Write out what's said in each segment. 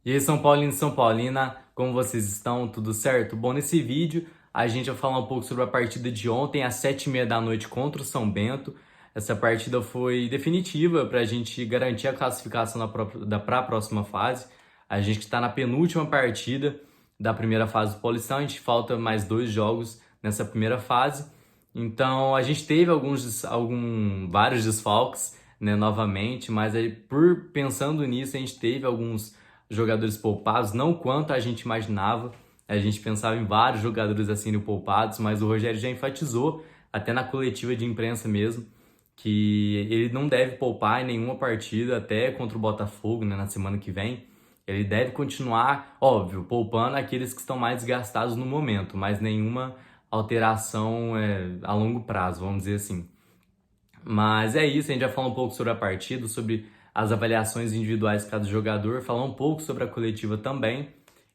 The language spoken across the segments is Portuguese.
E aí, São Paulino e São Paulina, como vocês estão? Tudo certo? Bom, nesse vídeo a gente vai falar um pouco sobre a partida de ontem, às 7h30 da noite, contra o São Bento. Essa partida foi definitiva para a gente garantir a classificação para a próxima fase. A gente está na penúltima partida da primeira fase do Paulistão, a gente falta mais 2 jogos nessa primeira fase. Então a gente teve vários desfalques, né, novamente, mas aí, pensando nisso, a gente teve alguns jogadores poupados, não quanto a gente imaginava. A gente pensava em vários jogadores assim poupados, mas o Rogério já enfatizou, até na coletiva de imprensa mesmo, que ele não deve poupar em nenhuma partida até contra o Botafogo, né, na semana que vem. Ele deve continuar, óbvio, poupando aqueles que estão mais desgastados no momento, mas nenhuma alteração a longo prazo, vamos dizer assim. Mas é isso, a gente já falou um pouco sobre a partida, sobre as avaliações individuais de cada jogador, falar um pouco sobre a coletiva também.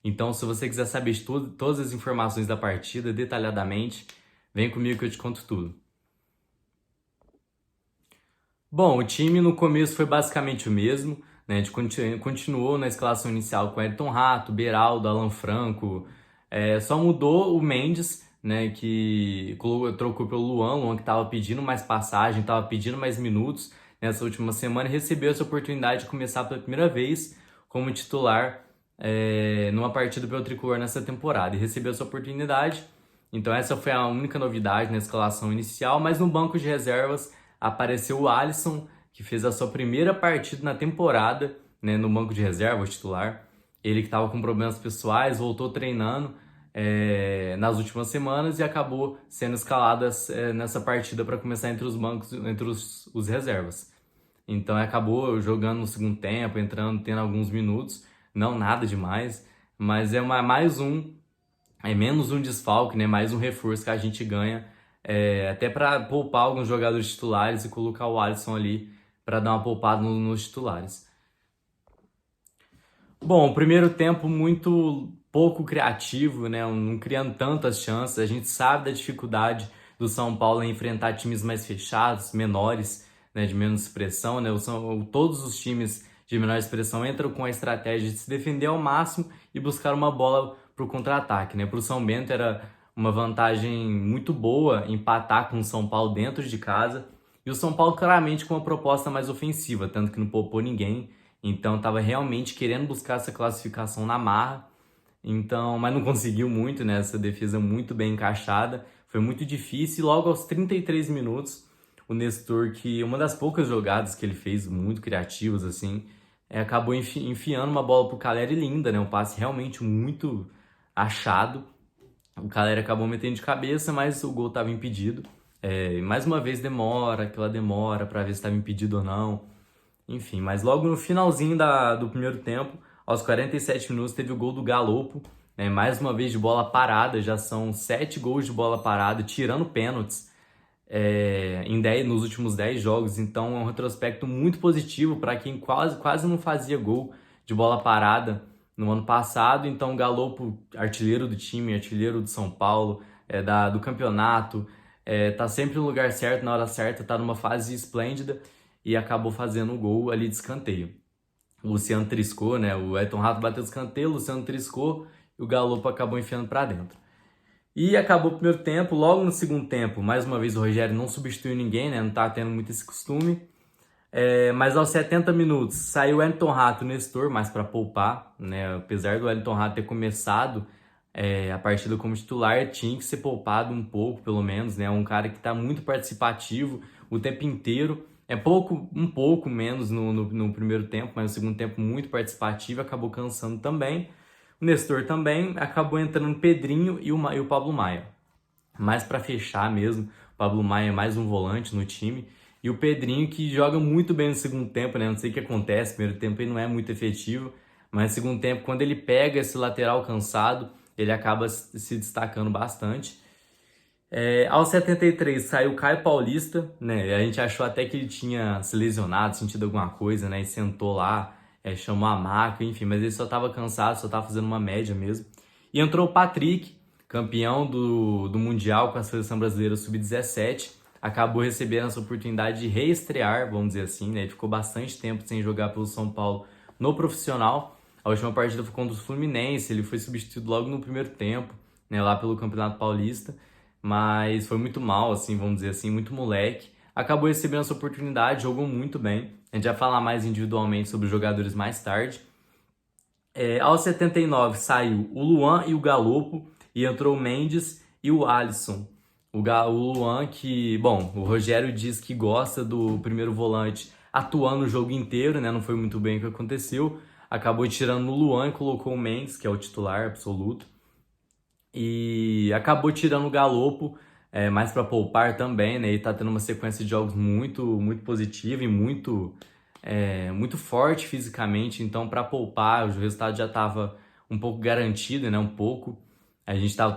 Então, se você quiser saber de todas as informações da partida detalhadamente, vem comigo que eu te conto tudo. Bom, o time no começo foi basicamente o mesmo, né? A gente continuou na escalação inicial com Ayrton Rato, Beraldo, Alan Franco. Só mudou o Mendes, né? Que trocou pelo Luan que estava pedindo mais passagem, estava pedindo mais minutos nessa última semana e recebeu essa oportunidade de começar pela primeira vez como titular numa partida pelo Tricolor nessa temporada. E recebeu essa oportunidade. Então essa foi a única novidade na escalação inicial, mas no banco de reservas apareceu o Alisson, que fez a sua primeira partida na temporada, né, no banco de reserva, o titular. Ele que estava com problemas pessoais, voltou treinando nas últimas semanas e acabou sendo escalado nessa partida para começar entre os bancos, entre os reservas. Então acabou jogando no segundo tempo, entrando, tendo alguns minutos, não nada demais, mas menos um desfalque, né? Mais um reforço que a gente ganha, até para poupar alguns jogadores titulares e colocar o Alisson ali para dar uma poupada nos titulares. Bom, o primeiro tempo muito pouco criativo, né? Não criando tantas chances. A gente sabe da dificuldade do São Paulo em enfrentar times mais fechados, menores, né? De menos expressão, né? Todos os times de menor expressão entram com a estratégia de se defender ao máximo e buscar uma bola para o contra-ataque, né? Para o São Bento era uma vantagem muito boa empatar com o São Paulo dentro de casa. E o São Paulo claramente com uma proposta mais ofensiva, tanto que não poupou ninguém. Então estava realmente querendo buscar essa classificação na marra. Então, mas não conseguiu muito, né? Essa defesa muito bem encaixada. Foi muito difícil. E logo aos 33 minutos, o Nestor, que uma das poucas jogadas que ele fez, muito criativas, assim, acabou enfiando uma bola pro Caleri linda, né? Um passe realmente muito achado. O Caleri acabou metendo de cabeça, mas o gol estava impedido. Mais uma vez aquela demora para ver se estava impedido ou não. Enfim, mas logo no finalzinho do primeiro tempo, aos 47 minutos, teve o gol do Galopo, né? Mais uma vez de bola parada, já são 7 gols de bola parada, tirando pênaltis nos últimos 10 jogos. Então é um retrospecto muito positivo para quem quase não fazia gol de bola parada no ano passado. Então o Galopo, artilheiro do time, artilheiro do São Paulo, do campeonato, tá sempre no lugar certo, na hora certa, tá numa fase esplêndida e acabou fazendo o gol ali de escanteio. O Luciano triscou, né? O Ayrton Rato bateu de escanteio, o Luciano triscou e o Galopo acabou enfiando para dentro. E acabou o primeiro tempo. Logo no segundo tempo, mais uma vez o Rogério não substituiu ninguém, né? Não tá tendo muito esse costume. Mas aos 70 minutos saiu o Ayrton Rato e o Nestor, mais para poupar, né? Apesar do Ayrton Rato ter começado a partida como titular, tinha que ser poupado um pouco, pelo menos, né? Um cara que está muito participativo o tempo inteiro. Um pouco menos no primeiro tempo, mas no segundo tempo muito participativo, acabou cansando também. O Nestor também, acabou entrando o Pedrinho e o Pablo Maia. Mais para fechar mesmo, o Pablo Maia é mais um volante no time. E o Pedrinho que joga muito bem no segundo tempo, né? Não sei o que acontece, no primeiro tempo ele não é muito efetivo, mas no segundo tempo, quando ele pega esse lateral cansado, ele acaba se destacando bastante. Aos 73 saiu o Caio Paulista, né? A gente achou até que ele tinha se lesionado, sentido alguma coisa, né? E sentou lá, chamou a maca, enfim, mas ele só estava cansado, só estava fazendo uma média mesmo. E entrou o Patrick, campeão do Mundial com a seleção brasileira sub-17, acabou recebendo essa oportunidade de reestrear, vamos dizer assim, né? Ele ficou bastante tempo sem jogar pelo São Paulo no profissional. A última partida foi contra o Fluminense, ele foi substituído logo no primeiro tempo, né, lá pelo Campeonato Paulista, mas foi muito mal, assim, vamos dizer assim, muito moleque. Acabou recebendo essa oportunidade, jogou muito bem. A gente vai falar mais individualmente sobre os jogadores mais tarde. Aos 79 saiu o Luan e o Galopo, e entrou o Mendes e o Alisson. O Luan que, bom, o Rogério diz que gosta do primeiro volante atuando o jogo inteiro, né? Não foi muito bem o que aconteceu. Acabou tirando o Luan e colocou o Mendes, que é o titular absoluto. E acabou tirando o Galopo, mais para poupar também, né? Ele tá tendo uma sequência de jogos muito positiva e muito forte fisicamente. Então, para poupar, o resultado já estava um pouco garantido, né? Um pouco. A gente estava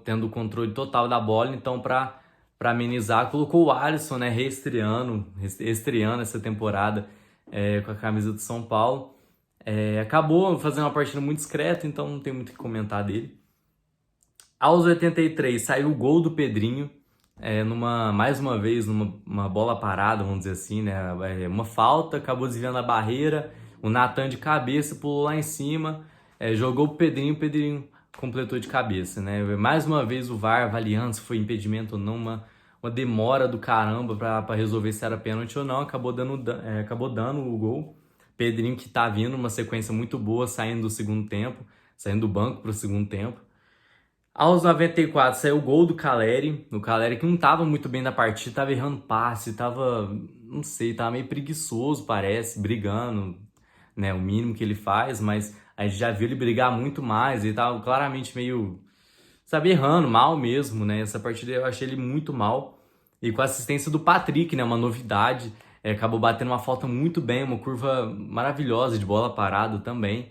tendo o controle total da bola, então para amenizar, colocou o Alisson, né? Estreando essa temporada com a camisa do São Paulo. Acabou fazendo uma partida muito discreta, então não tem muito o que comentar dele. Aos 83 saiu o gol do Pedrinho, mais uma vez, numa bola parada, vamos dizer assim, né? Uma falta, acabou desviando a barreira, o Natan de cabeça pulou lá em cima, jogou o Pedrinho completou de cabeça, né? Mais uma vez o VAR avaliando se foi impedimento ou não, uma demora do caramba para resolver se era pênalti ou não, acabou dando o gol. Pedrinho que tá vindo uma sequência muito boa, saindo do segundo tempo, saindo do banco para o segundo tempo. Aos 94 saiu o gol do Caleri. O Caleri que não tava muito bem na partida, tava errando passe, não sei, tava meio preguiçoso, parece, brigando, né? O mínimo que ele faz, mas a gente já viu ele brigar muito mais. Ele tava claramente meio, sabe, errando mal mesmo, né? Essa partida eu achei ele muito mal. E com a assistência do Patrick, né? Uma novidade. Acabou batendo uma falta muito bem, uma curva maravilhosa de bola parada também.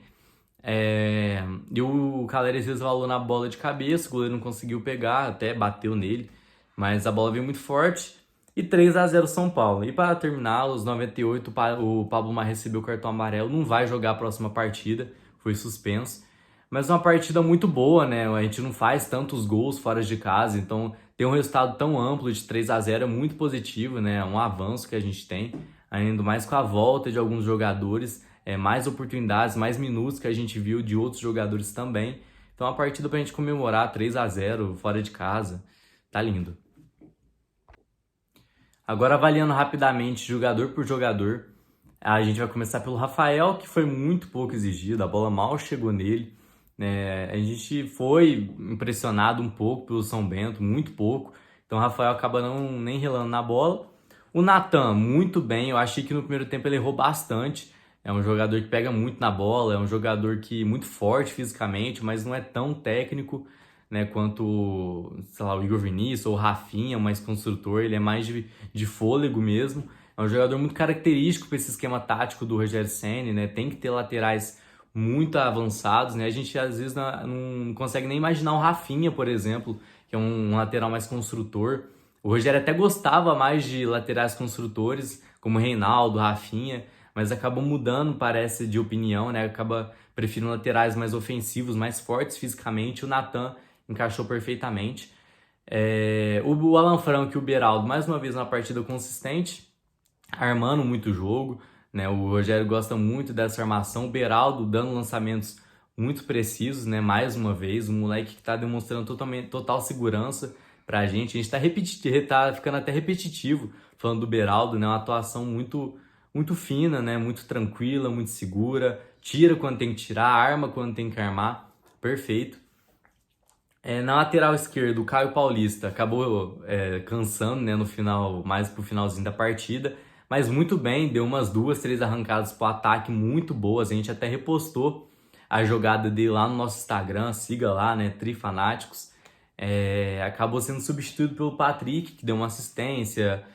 E o Caleri resvalou na bola de cabeça, o goleiro não conseguiu pegar, até bateu nele, mas a bola veio muito forte. E 3-0 São Paulo. E para terminar, aos 98, o Pablo Maia recebeu o cartão amarelo, não vai jogar a próxima partida, foi suspenso. Mas uma partida muito boa, né? A gente não faz tantos gols fora de casa, então ter um resultado tão amplo de 3-0 é muito positivo, né? É um avanço que a gente tem, ainda mais com a volta de alguns jogadores, mais oportunidades, mais minutos que a gente viu de outros jogadores também. Então a partida pra gente comemorar 3-0 fora de casa, tá lindo. Agora avaliando rapidamente jogador por jogador, a gente vai começar pelo Rafael, que foi muito pouco exigido, a bola mal chegou nele. A gente foi impressionado um pouco pelo São Bento, muito pouco. Então o Rafael acaba nem relando na bola. O Natan, muito bem. Eu achei que no primeiro tempo ele errou bastante. É um jogador que pega muito na bola, é um jogador que muito forte fisicamente, mas não é tão técnico, né, quanto, sei lá, o Igor Vinícius ou o Rafinha, mais construtor. Ele é mais de fôlego mesmo. É um jogador muito característico para esse esquema tático do Rogério Ceni, né? Tem que ter laterais muito avançados, né? A gente às vezes não consegue nem imaginar o Rafinha, por exemplo, que é um lateral mais construtor. O Rogério até gostava mais de laterais construtores, como Reinaldo, Rafinha, mas acabou mudando, parece, de opinião, né? Acaba preferindo laterais mais ofensivos, mais fortes fisicamente. O Natan encaixou perfeitamente. O Alan Franco e o Beraldo, mais uma vez, uma partida consistente, armando muito o jogo, né? O Rogério gosta muito dessa armação. O Beraldo dando lançamentos muito precisos, né? Mais uma vez, um moleque que está demonstrando total segurança pra gente. A gente tá ficando até repetitivo falando do Beraldo, né? Uma atuação muito fina, né? Muito tranquila, muito segura. Tira quando tem que tirar, arma quando tem que armar. Perfeito. Na lateral esquerda, o Caio Paulista acabou cansando, né, no final, mais pro finalzinho da partida, mas muito bem, deu umas 2, 3 arrancadas pro ataque muito boas. A gente até repostou a jogada dele lá no nosso Instagram, siga lá, né, Trifanáticos. Acabou sendo substituído pelo Patrick, que deu uma assistência,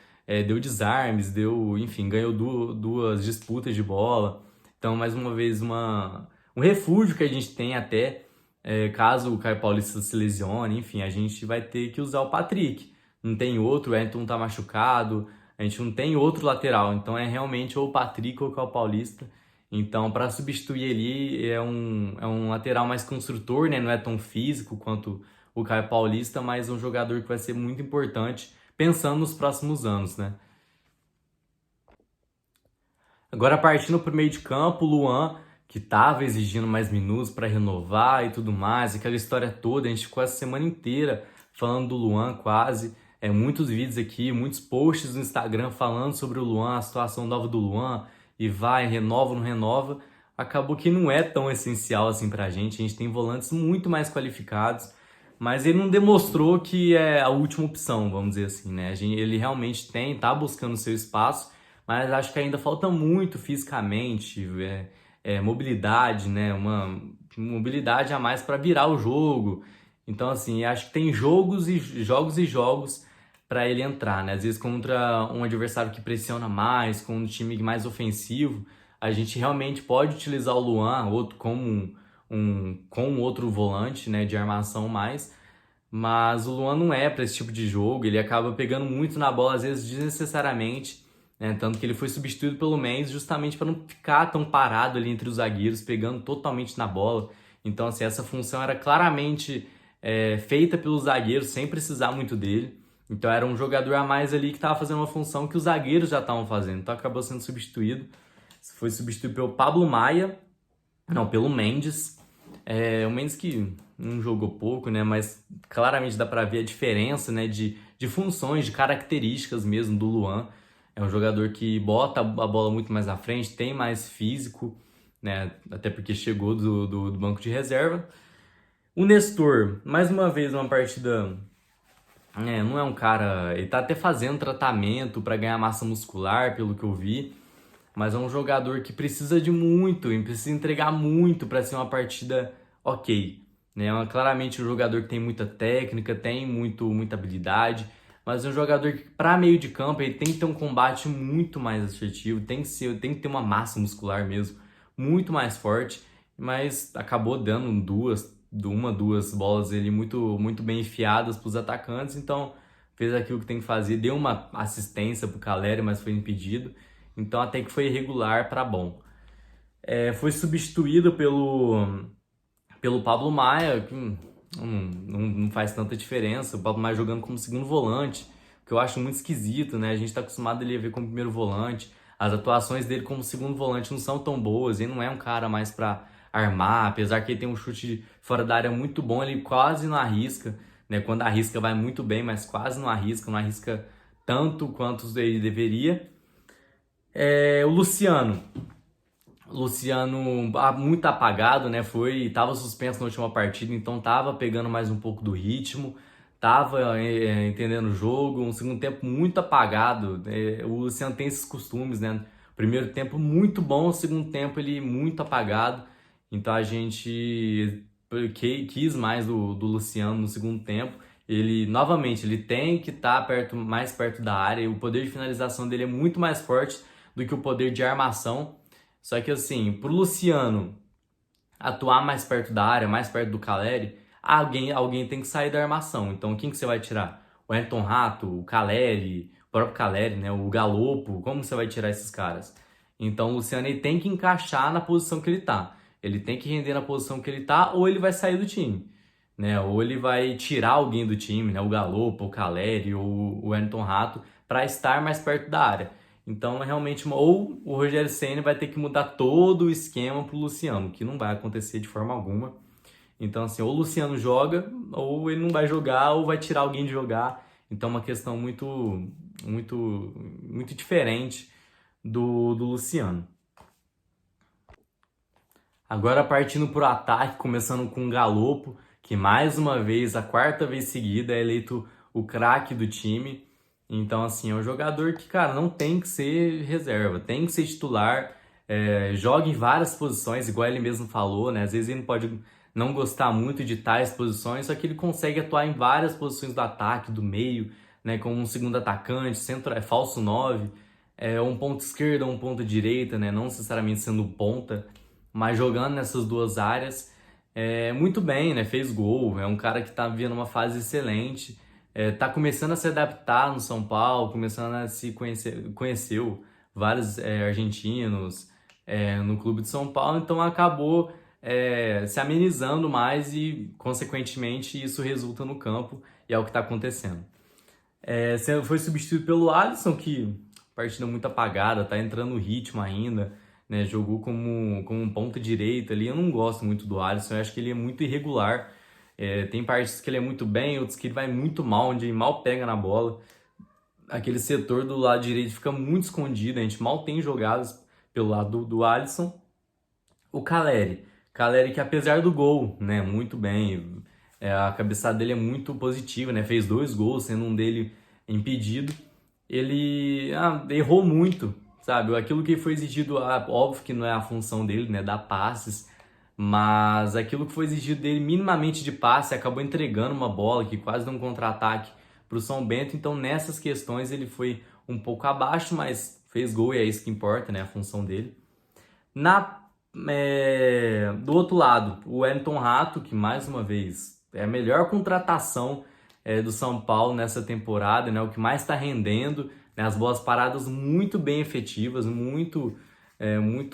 deu desarmes, enfim, ganhou duas disputas de bola. Então, mais uma vez, um refúgio que a gente tem até. Caso o Caio Paulista se lesione, enfim, a gente vai ter que usar o Patrick. Não tem outro, o Ayrton tá machucado, a gente não tem outro lateral, então é realmente ou o Patrick ou o Caio Paulista. Então, para substituir ele, é um lateral mais construtor, né? Não é tão físico quanto o Caio Paulista, mas um jogador que vai ser muito importante pensando nos próximos anos, né? Agora partindo para o meio de campo, o Luan, que estava exigindo mais minutos para renovar e tudo mais, aquela história toda. A gente ficou a semana inteira falando do Luan quase. Muitos vídeos aqui, muitos posts no Instagram falando sobre o Luan, a situação nova do Luan, e vai, renova, não renova. Acabou que não é tão essencial assim pra gente. A gente tem volantes muito mais qualificados, mas ele não demonstrou que é a última opção, vamos dizer assim, né? Ele realmente tá buscando o seu espaço, mas acho que ainda falta muito fisicamente, mobilidade, né? Uma mobilidade a mais para virar o jogo. Então, assim, acho que tem jogos para ele entrar, né? Às vezes contra um adversário que pressiona mais, com um time mais ofensivo, a gente realmente pode utilizar o Luan como com outro volante, né, de armação mais, mas o Luan não é para esse tipo de jogo. Ele acaba pegando muito na bola, às vezes desnecessariamente, né? Tanto que ele foi substituído pelo Mendes justamente para não ficar tão parado ali entre os zagueiros, pegando totalmente na bola. Então, assim, essa função era claramente feita pelos zagueiros, sem precisar muito dele. Então, era um jogador a mais ali que estava fazendo uma função que os zagueiros já estavam fazendo. Então, acabou sendo substituído. Foi substituído pelo Pablo Maia, não, pelo Mendes. O Mendes que não jogou pouco, né? Mas claramente dá para ver a diferença, né? De funções, de características mesmo do Luan. É um jogador que bota a bola muito mais à frente, tem mais físico, né? Até porque chegou do banco de reserva. O Nestor, mais uma vez, uma partida. Não é um cara. Ele tá até fazendo tratamento para ganhar massa muscular, pelo que eu vi. Mas é um jogador que precisa de muito, e precisa entregar muito para ser uma partida ok. Né? Claramente um jogador que tem muita técnica, tem muita habilidade, mas é um jogador que, para meio de campo, ele tem que ter um combate muito mais assertivo, tem que ter uma massa muscular mesmo, muito mais forte, mas acabou dando duas bolas ele muito bem enfiadas para os atacantes, então fez aquilo que tem que fazer, deu uma assistência para o Caleri, mas foi impedido. Então até que foi irregular para bom. Foi substituído pelo Pablo Maia, que não faz tanta diferença. O Pablo Maia jogando como segundo volante, que eu acho muito esquisito, né? A gente está acostumado ele a ver como primeiro volante. As atuações dele como segundo volante não são tão boas. Ele não é um cara mais para armar, apesar que ele tem um chute fora da área muito bom, ele quase não arrisca, né? Quando arrisca vai muito bem, mas quase não arrisca tanto quanto ele deveria. O Luciano muito apagado, né? Tava suspenso na última partida, então tava pegando mais um pouco do ritmo, tava entendendo o jogo. Um segundo tempo muito apagado. O Luciano tem esses costumes, né? Primeiro tempo muito bom, o segundo tempo ele muito apagado. Então a gente quis mais do Luciano no segundo tempo. Ele novamente ele tem que estar mais perto da área. E o poder de finalização dele é muito mais forte do que o poder de armação. Só que assim, pro Luciano atuar mais perto da área, mais perto do Caleri, alguém tem que sair da armação. Então quem que você vai tirar? O Ayrton Rato, o Caleri, o próprio Caleri, né? O Galopo, como você vai tirar esses caras? Então o Luciano ele tem que encaixar na posição que ele tá. Ele tem que render na posição que ele tá, ou ele vai sair do time, né? Ou ele vai tirar alguém do time, né? O Galopo, o Caleri ou o Ayrton Rato, para estar mais perto da área. Então, realmente, ou o Rogério Ceni vai ter que mudar todo o esquema pro Luciano, que não vai acontecer de forma alguma. Então, assim, ou o Luciano joga, ou ele não vai jogar, ou vai tirar alguém de jogar. Então, é uma questão muito diferente do Luciano. Agora, partindo pro ataque, começando com o Galopo, que mais uma vez, a quarta vez seguida, é eleito o craque do time. Então, assim, é um jogador que, cara, não tem que ser reserva, tem que ser titular, joga em várias posições, igual ele mesmo falou, né? Às vezes ele pode não gostar muito de tais posições, só que ele consegue atuar em várias posições do ataque, do meio, né? Como um segundo atacante, falso 9, um ponto esquerdo ou um ponto direita, né? Não necessariamente sendo ponta, mas jogando nessas duas áreas, muito bem, né? Fez gol, é um cara que tá vivendo uma fase excelente. Tá começando a se adaptar no São Paulo, começando a se conheceu vários argentinos no clube de São Paulo, então acabou se amenizando mais e, consequentemente, isso resulta no campo e é o que está acontecendo. Foi substituído pelo Alisson, que partida muito apagada, tá entrando no ritmo ainda, né? Jogou como um ponta direita ali. Eu não gosto muito do Alisson, eu acho que ele é muito irregular. Tem partes que ele é muito bem, outros que ele vai muito mal, onde ele mal pega na bola. Aquele setor do lado direito fica muito escondido, a gente mal tem jogadas pelo lado do Alisson. O Caleri que apesar do gol, né, muito bem, a cabeçada dele é muito positiva, né, fez 2 gols, sendo um dele impedido. Ele errou muito, sabe, aquilo que foi exigido, óbvio que não é a função dele, né, dar passes, mas aquilo que foi exigido dele minimamente de passe, acabou entregando uma bola que quase deu um contra-ataque para o São Bento, então nessas questões ele foi um pouco abaixo, mas fez gol e é isso que importa, né, a função dele. Do outro lado, o Wellington Rato, que mais uma vez é a melhor contratação do São Paulo nessa temporada, né? O que mais está rendendo, né? As bolas paradas muito bem efetivas, muito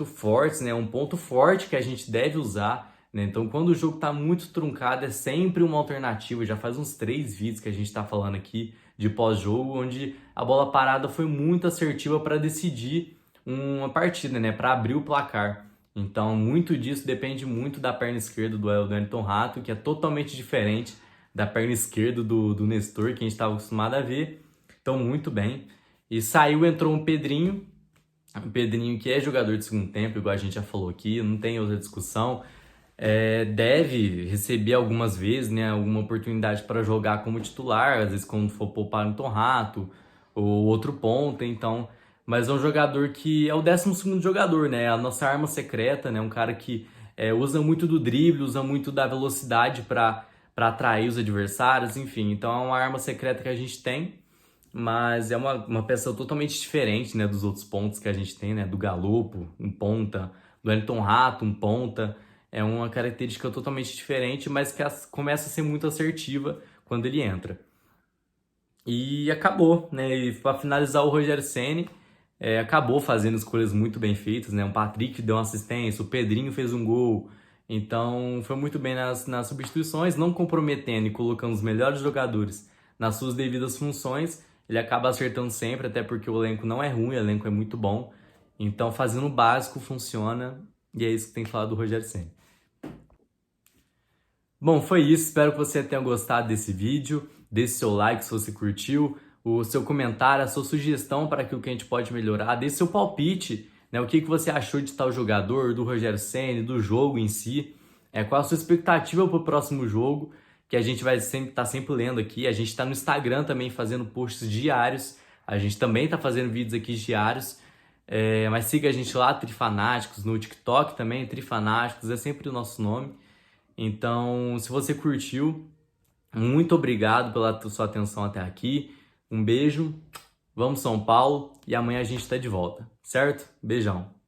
fortes, né? Um ponto forte que a gente deve usar, né? Então, quando o jogo está muito truncado, é sempre uma alternativa. Já faz uns 3 vídeos que a gente está falando aqui de pós-jogo, onde a bola parada foi muito assertiva para decidir uma partida, né? Para abrir o placar. Então, muito disso depende muito da perna esquerda do Wellington Rato, que é totalmente diferente da perna esquerda do Nestor, que a gente estava acostumado a ver. Então, muito bem. E saiu, entrou um Pedrinho. O Pedrinho, que é jogador de segundo tempo, igual a gente já falou aqui, não tem outra discussão. Deve receber algumas vezes, né, alguma oportunidade para jogar como titular, às vezes quando for poupar o Rato ou outro ponta, então, mas é um jogador que é o 12º jogador, né, a nossa arma secreta, né, um cara que usa muito do drible, usa muito da velocidade para atrair os adversários, enfim, então é uma arma secreta que a gente tem, mas é uma peça totalmente diferente, né, dos outros pontos que a gente tem, né, do Galopo, um ponta, do Wellington Rato, um ponta. É uma característica totalmente diferente, mas que começa a ser muito assertiva quando ele entra. E acabou, né? E para finalizar, o Rogério Ceni acabou fazendo escolhas muito bem feitas, né? O Patrick deu uma assistência, o Pedrinho fez um gol. Então foi muito bem nas substituições, não comprometendo e colocando os melhores jogadores nas suas devidas funções. Ele acaba acertando sempre, até porque o elenco não é ruim, o elenco é muito bom. Então fazendo o básico funciona, e é isso que tem que falar do Rogério Ceni. Bom, foi isso. Espero que você tenha gostado desse vídeo. Deixe seu like se você curtiu, o seu comentário, a sua sugestão para aquilo que a gente pode melhorar. Deixe seu palpite, né? O que você achou de tal jogador, do Rogério Ceni, do jogo em si. Qual a sua expectativa para o próximo jogo, que a gente vai estar sempre lendo aqui. A gente está no Instagram também fazendo posts diários. A gente também está fazendo vídeos aqui diários. Mas siga a gente lá, Trifanáticos, no TikTok também, Trifanáticos, é sempre o nosso nome. Então, se você curtiu, muito obrigado pela sua atenção até aqui. Um beijo, vamos São Paulo e amanhã a gente está de volta, certo? Beijão.